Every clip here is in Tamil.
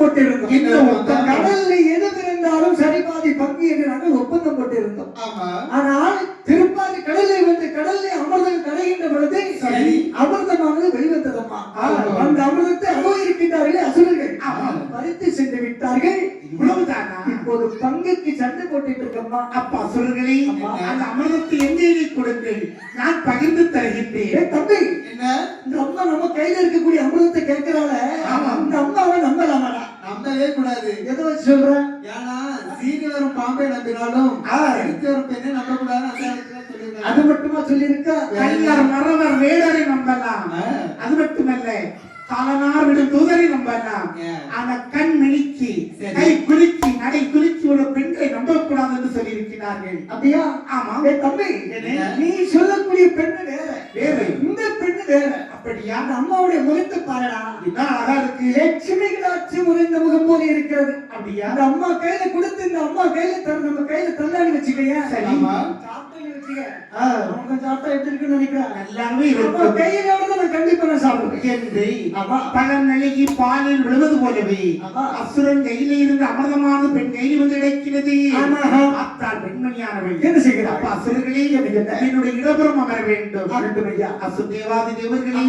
போட்டிருந்தோம். கடல்ல எது இருந்தாலும் சரிபாதி பங்கு என்று நாங்கள் ஒப்பந்தம் போட்டிருந்தோம். ஆனால் திருப்பாதி கடலில் வந்து கடலில் அமிர்தம் கடைகின்ற பொழுது அமிர்தமானது வெளிவந்ததம்மா. அந்த அமிர்தத்தை அனுபவிக்கின்றார்களே அசுரர்கள் பறித்து சென்று விட்டார்கள். இப்போது பங்குக்கு சண்டை போட்டுட்டு இருக்கம்மா. அப்ப அசுரர்களே அந்த அமிர்தத்தை எங்கே கொடுங்கள், நான் பகிர்ந்து தருகின்றேன். தம்பி இந்த அம்மா நம்ம கையில இருக்கக்கூடிய அமிர்தத்தை கேட்கிறாள, இந்த அம்மாவை நம்பலாமாடா? நம்பவே கூடாது. எதை வச்சு சொல்றேன்? ஏன்னா சீனி வரும் பாம்பை நம்பினாலும் வரும் பெண்ணை நம்ப கூடாது. அது மட்டுமா சொல்லியிருக்க? கல்லர் மரவர் வேடரை நம்பலாம். அது மட்டுமல்ல, காலனார் விடும் தூதரை நம்பலாம். ஆனா கண் மிளிக்கி கை குலுக்கி நடை குலுக்கி உள்ள பெண்களை நம்பக்கூடாது என்று சொல்லி இருக்கிறார்கள். அப்படியா? ஆமா. தம்பி நீ சொல்லக்கூடிய பெண்ணு வேற, இந்த பெண்ணு வேற. அப்படியா? அந்த அம்மாவுடைய முகத்தை பாருடா, இதான் அழகா இருக்கு. லட்சுமி கடாட்சி முறைந்த முகம் போல இருக்கிறது. அப்படியா? அந்த அம்மா கையில கொடுத்து இந்த அம்மா கையில தர நம்ம கையில தள்ளாடி வச்சுக்கையா. சரி, சாப்பிட்டு வச்சுக்க. அவங்க சாப்பிட்டா எப்படி இருக்குன்னு நினைக்கிறேன். எல்லாமே இருக்கும். கையில நான் கண்டிப்பா நான் சாப்பிடுவேன் என்று பழம் நெருங்கி பாலில் விழுவது போலவே அசுரன் கையில இருந்து அமிர்தமான பெண் கையில் வந்து கிடைக்கிறது. அத்தால் பெண்மணியானவள் என்ன செய்கிறார்? அப்ப அசுரர்களே என்னுடைய இடப்புறம் அமர வேண்டும். அசுதேவாதி தேவர்களே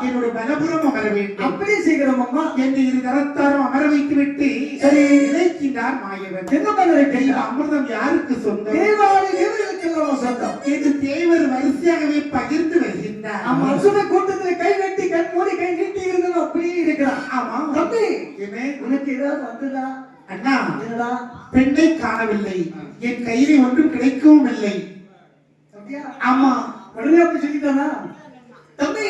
என்னுடைய பலபுறம் அமர வேண்டும். அப்படியே செய்கிறோம் அம்மா என்று இரு கரத்தாரும் அமர வைத்து விட்டு சரி நினைக்கின்றார் மாயவன். என்ன பண்ணுறேன்? அமிர்தம் யாருக்கு சொந்தம்? தேவாதி தேவர்களுக்கு எல்லாம் சொந்தம் என்று தேவர் வரிசையாகவே பகிர்ந்து வருகின்றார். அசுர கூட்டத்தில் கை வெட்டி கண் மூடி கை நீட்டி இருந்தது அப்படியே இருக்கிறான். ஆமா தம்பி என்ன உனக்கு ஏதாவது வந்ததா? அண்ணா என்னடா? பெண்ணை காணவில்லை, என் கையிலே ஒன்றும் கிடைக்கவும் இல்லை. ஆமா உடனே அப்படி சொல்லிட்டானா? தம்பி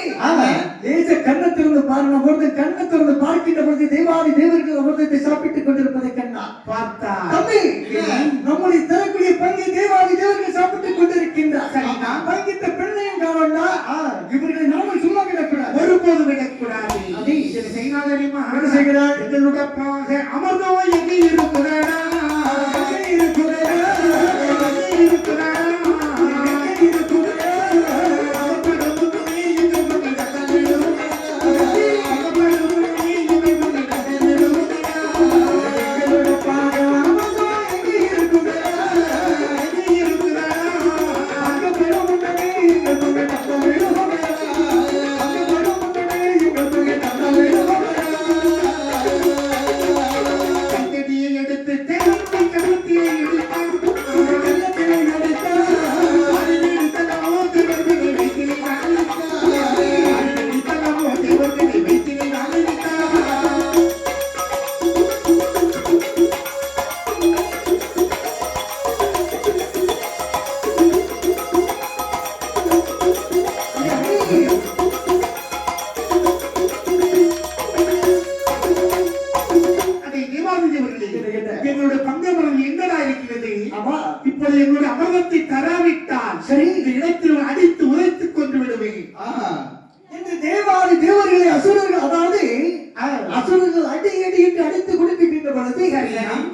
தேச கண்ணை திறந்து பாருங்க பொழுது கண்ணை திறந்து பார்க்கின்ற பொழுது தேவாதி தேவர்கள் அமிர்தத்தை சாப்பிட்டுக் கொண்டிருப்பதை கண்ணா பார்த்தா. தம்பி நம்முடைய தரக்கூடிய பங்கை தேவாதி தேவர்கள் சாப்பிட்டுக் கொண்டிருக்கின்றார். பங்கிட்ட பெண்ணையும் காணா இவர்களை நாம சும்மா விடக்கூடாது, ஒருபோது விடக்கூடாது. அதை செய்தால் தெரியுமா? செய்கிறார். எங்களுடைய அமிர்தம் எங்கே இருக்கிறாரா?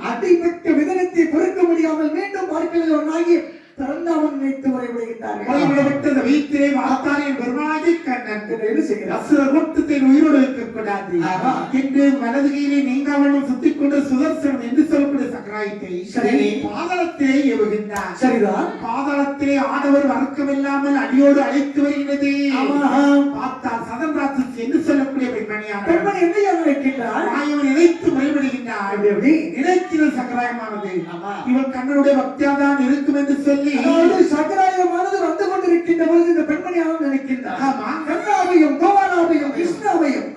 அடிப்பட்ட விதனத்தை பொறுக்க முடியாமல் மீண்டும் பார்க்கல ஒன்றாகி பிறந்தவன் நினைத்து முறைவிடுகின்றார்கள். வீட்டிலே வார்த்தாரின் பெருமாதி கண்ணன் அசுரர் கூட்டத்தை உயிரோடு இருக்கக்கூடாது என்று மனதுகையிலே நீங்காமலும் சுத்திக் கொண்டு சுதர்சனம் என்று சொல்லக்கூடிய சக்கராயத்தை பாதாளத்திலே ஏவுகின்றார். சரிதான். பாதாளத்திலே ஆடவர் வர்க்கமில்லாமல் அடியோடு அழைத்து வருகிறது. பார்த்தால் சதம் ராத்து என்று சொல்லக்கூடிய பெண்மணியான பெண்மணி என்ன நினைக்கின்றார்? மாயவன் நினைத்து முறைவிடுகின்றார். நினைக்கிறது சக்கராயமானது இவன் கண்ணனுடைய பக்தியாதான் இருக்கும் என்று சொல்லி சக்கராயமானது வந்து கொண்டிருக்கின்ற பொழுது இந்த பெண்மணியாகவும் நினைக்கின்றார். கண்ணாவையும் கோவாலாவையும் கிருஷ்ணாவையும்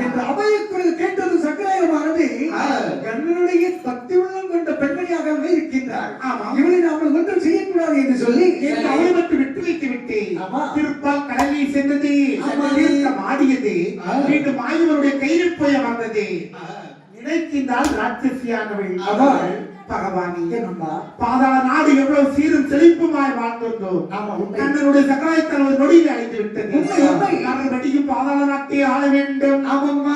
என்ற அவையக்குரல் கேட்டது சக்கராயமானது கண்ணனுடைய பக்தி உள்ளம் கொண்ட பெண்மணியாகவே இருக்கின்றார். இவனை நாங்கள் ஒன்றும் செய்யக்கூடாது என்று சொல்லி அவளை மட்டும் விட்டு வைத்து விட்டு திருப்பால் கடலில் சென்றது, ஆடியது, மீண்டும் மாயவனுடைய கையில் போய் அமர்ந்தது. நினைக்கின்றால் ராட்சசியானவள் அவள் பகவானி பாதாள நாடு எவ்வளவு சீரும் செழிப்புமாய் வாழ்ந்திருந்தோம். கண்ணனுடைய சக்கராயத்தில் ஒரு நொடியில் அழைத்து விட்டது. மறுபடியும் பாதாள நாட்டை ஆள வேண்டும்.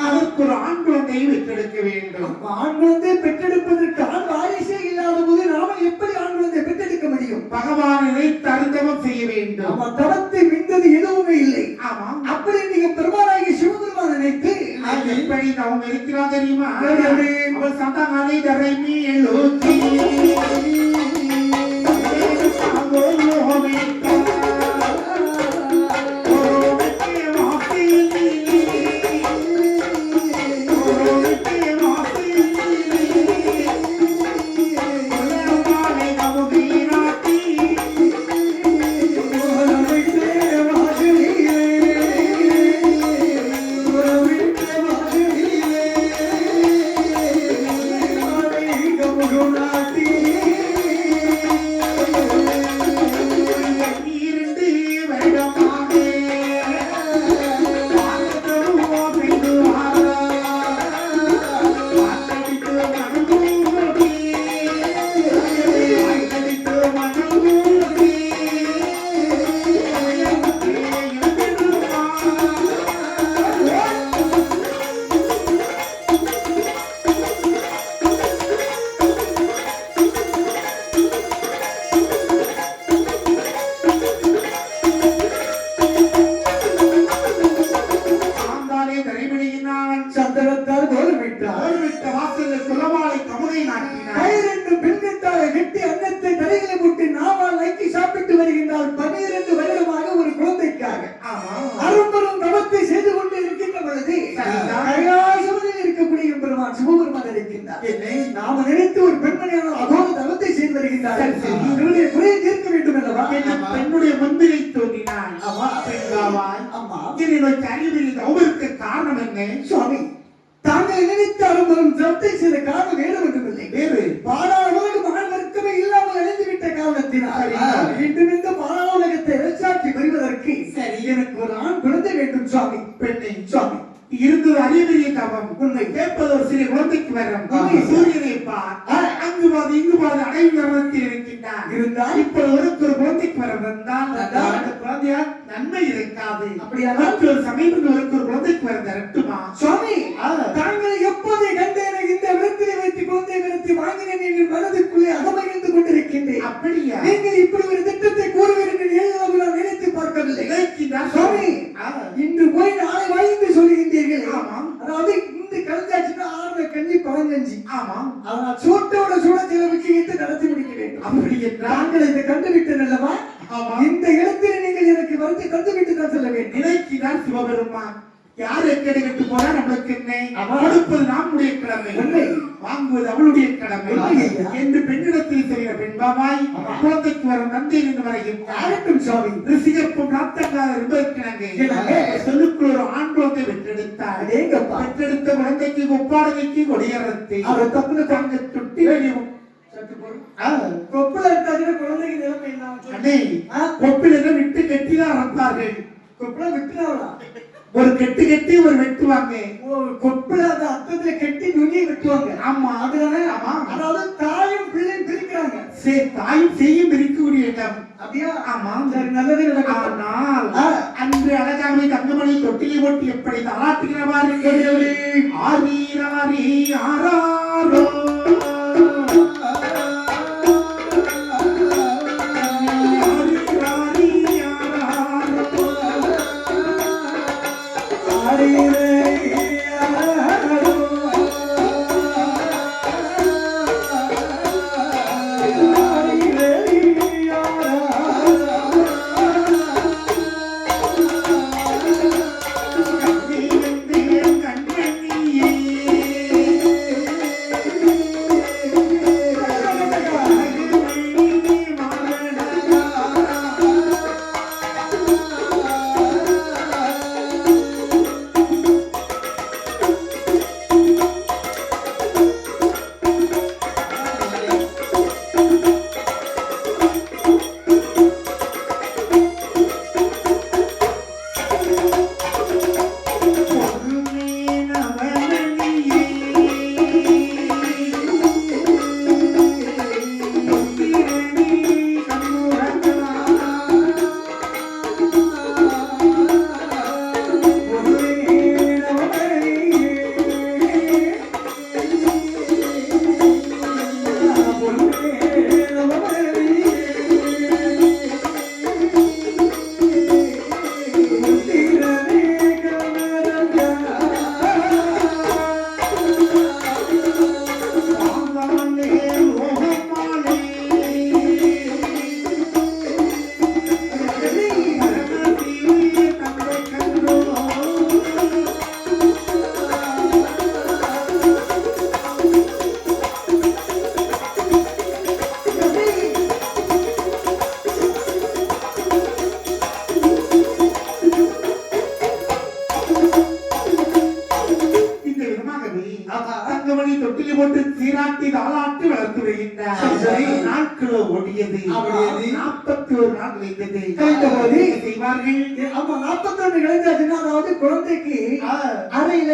அதற்கு ஒரு ஆண் குழந்தையை பெற்றெடுக்க வேண்டும். ஆண் குழந்தை பெற்றெடுப்பதற்கு ஆண் வாரிசே இல்லாத போது நாம எப்படி ஆண் குழந்தை பெற்றெடுக்க முடியும்? பகவானை தருந்தவம் செய்ய வேண்டும். தவத்தை மிந்தது எதுவுமே இல்லை. ஆமா, அப்படி நீங்க பெருமானாகிய சிவபெருமான் நினைத்து எப்படி அவங்க இருக்கிறா தெரியுமா? எப்படி? அவள் சந்தமானே தரைமி எழுச்சி சந்தனத்தால் கோலமிட்டார். வாசலில் குலமாலை கமுகை நாட்டினார். பன்னிரண்டு பெண்கட்டாலை கட்டி அன்னத்தை தலைகளை முட்டி நாவால் நக்கி சாப்பிட்டு வருகின்றார். 12 வருடமாக ஒரு குழந்தைக்காக அரும்பெரும் தவத்தை செய்து கொண்டு இருக்கின்ற பொழுது கைலாசத்தில் இருக்கக்கூடிய பெருமான் சிவபெருமான் இருக்கின்றார். நாம நினைத்து ஒரு பெண்மணியான அகோர தவத்தை செய்து வருகின்றார். இவருடைய குறையை தீர்க்க வேண்டும் அல்லவா? பெண்ணுடைய முன்பிலை தோன்றினான். என்னுடைய அறிவில் அவருக்கு காரணம் என்ன? சுவாமி, தாங்கள் நினைத்த அரும்பெரும் தவத்தை செய்த காரணம் வேறு ஒன்றுமில்லை. வேறு பாதாள உலக மகன் வர்க்கமே இல்லாமல் அழிந்துவிட்ட காரணத்தினால் மீண்டும் இந்த பாதாள உலகத்தை வெளிச்சாட்சி பெறுவதற்கு எனக்கு ஒரு ஆண் குழந்தை வேண்டும் சுவாமி. பெண்ணை சுவாமி இருந்தது அறியறிய தவம். உன்னை கேட்பது ஒரு சிறிய குழந்தைக்கு வரும். சூரியனை பார், அங்கு பாது இங்கு பாது அடைவு தருணத்தில் இருக்கின்றார். இருந்தால் இப்போது ஒரு குழந்தைக்கு வர வந்தால் அந்த குழந்தையால் நன்மை இருக்காது. அப்படியானால் ஒரு சமீபத்தில் ஒரு குழந்தைக்கு வர தரட்டுமா? சுவாமி, தாங்கள் எப்போதை கண்டேன இந்த விடத்திலே வைத்து குழந்தை விடத்தை வாங்கினேன் எங்கள் மனதுக்குள்ளே அகமகிழ்ந்து கொண்டிருக்கின்றேன். அப்படியா? நீங்கள் இப்படி ஒரு திட்டத்தை கூறுவீர்கள் என்று நான் நினைத்து பார்க்கவில்லை. சுவாமி, இன்று போய் நாளை வாய்ந்து சொல்லுகின்றீர்கள். அதாவது இந்த கலந்தாச்சுன்னா ஆறு கஞ்சி பழங்கஞ்சி. அதனால் சூட்டோட சூட செலவுக்கு எடுத்து நடத்தி முடிக்க வேண்டும். அப்படி நாங்கள் இதை கண்டுவிட்டேன் அல்லவா? இந்த இடத்தில் நீங்கள் எனக்கு வந்து கண்டுவிட்டு தான் செல்ல வேண்டும். நினைக்கிறார் சிவபெருமான். யார் எக்கெடுக்கட்டு போனா நம்மளுக்கு என்ன? கொடுப்பது நம்முடைய கடமை, வாங்குவது அவளுடைய கடமை என்று பெண்ணிடத்தில் செய்கிற பெண்பாவாய் குழந்தைக்கு வரும் நந்தி என்று வரையும் சுவாமி ரிசிகப்பும் நாத்தங்காத இருந்திருக்கிறாங்க. சொல்லுக்குள் ஒரு ஆண் குழந்தை பெற்றெடுத்தார். பெற்றெடுத்த குழந்தைக்கு ஒப்பாடகைக்கு கொடியறத்தை அவர் தப்பு தாங்க தொட்டி வெளியும் கொப்புல இருந்தாங்க. குழந்தைக்கு நிலைமை இல்லாம கொப்பில விட்டு கட்டிதான் அறப்பார்கள். கொப்புல விட்டுறாங்களா? ஒரு கெட்டு கட்டி ஒரு வெட்டுவாங்க. கொப்புல அந்த அர்த்தத்துல கெட்டி நுனியை வெட்டுவாங்க. ஆமா, அதுதானே? அதாவது தாயும் பிள்ளை பிரிக்கிறாங்க. சரி, தாயும் செய்யும் பிரிக்கக்கூடிய இடம். அப்படியா? ஆமா, சரி, நல்லதே நடக்கும். ஆனால் அன்று அழகாமை தங்கமணி தொட்டிலை போட்டு எப்படி தலாட்டுகிறவாறு ஆரீராரி ஆராரோ கண்மணியே வளர்த்து வருகின்றார். சரி, சரி. நாட்களோ ஓடியது. ஓடியது. 41 நாள் கழிந்தது. கழிந்தபோது என்ன செய்வார்கள்? ஆமா 41 கழிந்தாச்சுன்னா அதாவது குழந்தைக்கு ஆ, அறையில